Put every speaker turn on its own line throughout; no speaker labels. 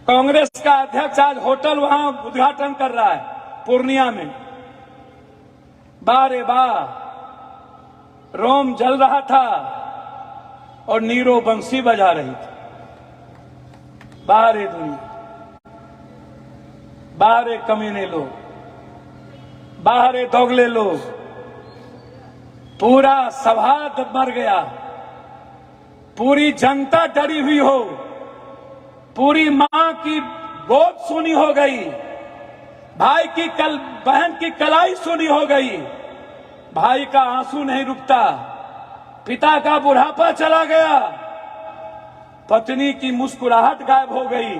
कांग्रेस का अध्यक्ष आज होटल वहां उद्घाटन कर रहा है पूर्णिया में। बारे बा रोम जल रहा था और नीरो बंसी बजा रही थी। बाहरे दुनिया, बाहरे कमीने लोग, बाहरे दोगले लोग, पूरा सभा मर गया, पूरी जनता डरी हुई हो, पूरी मां की गोद सुनी हो गई, भाई की बहन की कलाई सुनी हो गई, भाई का आंसू नहीं रुकता, पिता का बुढ़ापा चला गया, पत्नी की मुस्कुराहट गायब हो गई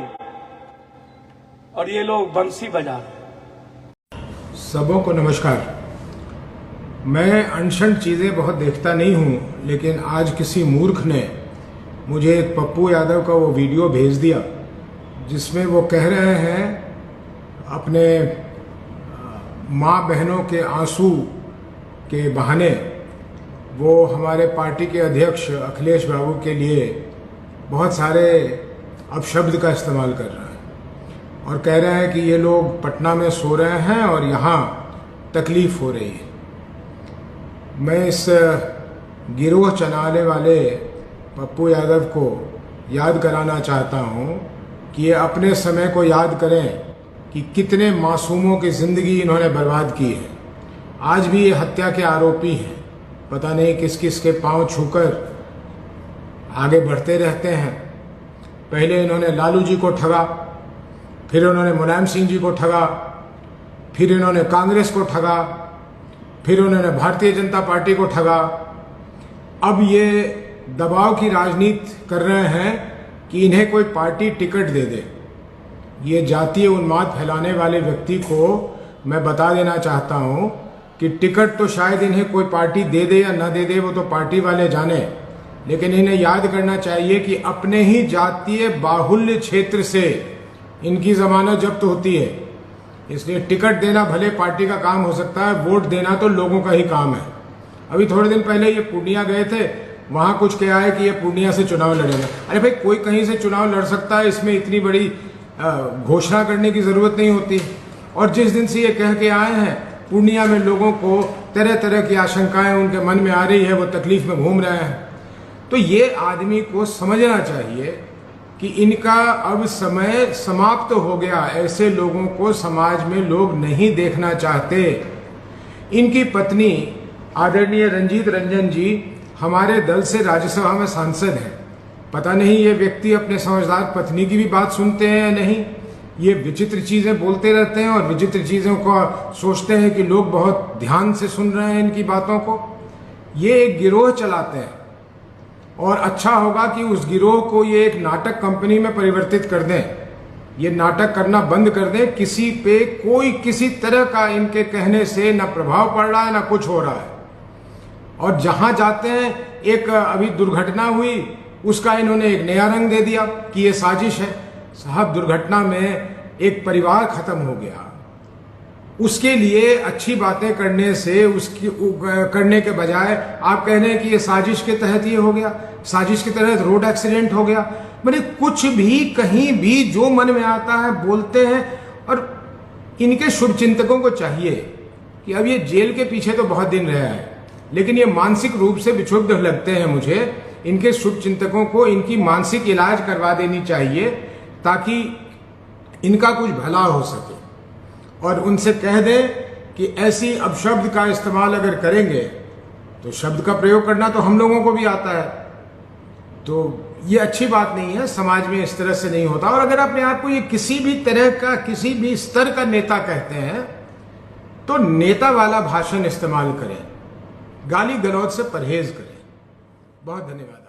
और ये लोग बंसी बजा रहे।
सबों को नमस्कार। मैं अनशन चीज़ें बहुत देखता नहीं हूँ, लेकिन आज किसी मूर्ख ने मुझे एक पप्पू यादव का वो वीडियो भेज दिया जिसमें वो कह रहे हैं अपने माँ बहनों के आंसू के बहाने वो हमारे पार्टी के अध्यक्ष अखिलेश बाबू के लिए बहुत सारे अपशब्द का इस्तेमाल कर रहे हैं और कह रहे हैं कि ये लोग पटना में सो रहे हैं और यहाँ तकलीफ हो रही है। मैं इस गिरोह चलाने वाले पप्पू यादव को याद कराना चाहता हूँ कि ये अपने समय को याद करें कि कितने मासूमों की ज़िंदगी इन्होंने बर्बाद की है। आज भी ये हत्या के आरोपी हैं। पता नहीं किस किस के पांव छूकर आगे बढ़ते रहते हैं। पहले इन्होंने लालू जी को ठगा, फिर इन्होंने मुलायम सिंह जी को ठगा, फिर इन्होंने कांग्रेस को ठगा, फिर उन्होंने भारतीय जनता पार्टी को ठगा। अब ये दबाव की राजनीति कर रहे हैं कि इन्हें कोई पार्टी टिकट दे दे। ये जातीय उन्माद फैलाने वाले व्यक्ति को मैं बता देना चाहता हूं कि टिकट तो शायद इन्हें कोई पार्टी दे दे या ना दे दे, वो तो पार्टी वाले जाने, लेकिन इन्हें याद करना चाहिए कि अपने ही जातीय बाहुल्य क्षेत्र से इनकी जमानत जब्त होती है। इसलिए टिकट देना भले पार्टी का काम हो सकता है, वोट देना तो लोगों का ही काम है। अभी थोड़े दिन पहले ये पूर्णिया गए थे, वहां कुछ क्या है कि ये पूर्णिया से चुनाव लड़ेगा। अरे भाई, कोई कहीं से चुनाव लड़ सकता है, इसमें इतनी बड़ी घोषणा करने की जरूरत नहीं होती। और जिस दिन से ये कह के आए हैं, पूर्णिया में लोगों को तरह तरह की आशंकाएं उनके मन में आ रही है, वो तकलीफ में घूम रहे हैं। तो ये आदमी को समझना चाहिए कि इनका अब समय समाप्त हो गया। ऐसे लोगों को समाज में लोग नहीं देखना चाहते। इनकी पत्नी आदरणीय रंजीत रंजन जी हमारे दल से राज्यसभा में सांसद हैं। पता नहीं ये व्यक्ति अपने समझदार पत्नी की भी बात सुनते हैं या नहीं। ये विचित्र चीजें बोलते रहते हैं और विचित्र चीजों को सोचते हैं कि लोग बहुत ध्यान से सुन रहे हैं इनकी बातों को। ये एक गिरोह चलाते हैं और अच्छा होगा कि उस गिरोह को ये एक नाटक कंपनी में परिवर्तित कर दें। ये नाटक करना बंद कर दें। किसी पे कोई किसी तरह का इनके कहने से ना प्रभाव पड़ रहा है ना कुछ हो रहा है। और जहां जाते हैं, एक अभी दुर्घटना हुई, उसका इन्होंने एक नया रंग दे दिया कि ये साजिश है। साहब, दुर्घटना में एक परिवार खत्म हो गया। उसके लिए अच्छी बातें करने से उसकी करने के बजाय आप कह रहे हैं कि ये साजिश के तहत ये हो गया, साजिश के तहत रोड एक्सीडेंट हो गया। मैंने कुछ भी कहीं भी जो मन में आता है बोलते हैं। और इनके शुभचिंतकों को चाहिए कि अब ये जेल के पीछे तो बहुत दिन रहा है, लेकिन ये मानसिक रूप से विक्षुब्ध लगते हैं मुझे। इनके शुभचिंतकों को इनकी मानसिक इलाज करवा देनी चाहिए ताकि इनका कुछ भला हो सके। और उनसे कह दें कि ऐसी अपशब्द का इस्तेमाल अगर करेंगे तो शब्द का प्रयोग करना तो हम लोगों को भी आता है। तो ये अच्छी बात नहीं है, समाज में इस तरह से नहीं होता। और अगर अपने आप को ये किसी भी तरह का किसी भी स्तर का नेता कहते हैं तो नेता वाला भाषण इस्तेमाल करें, गाली गलौज से परहेज करें। बहुत धन्यवाद।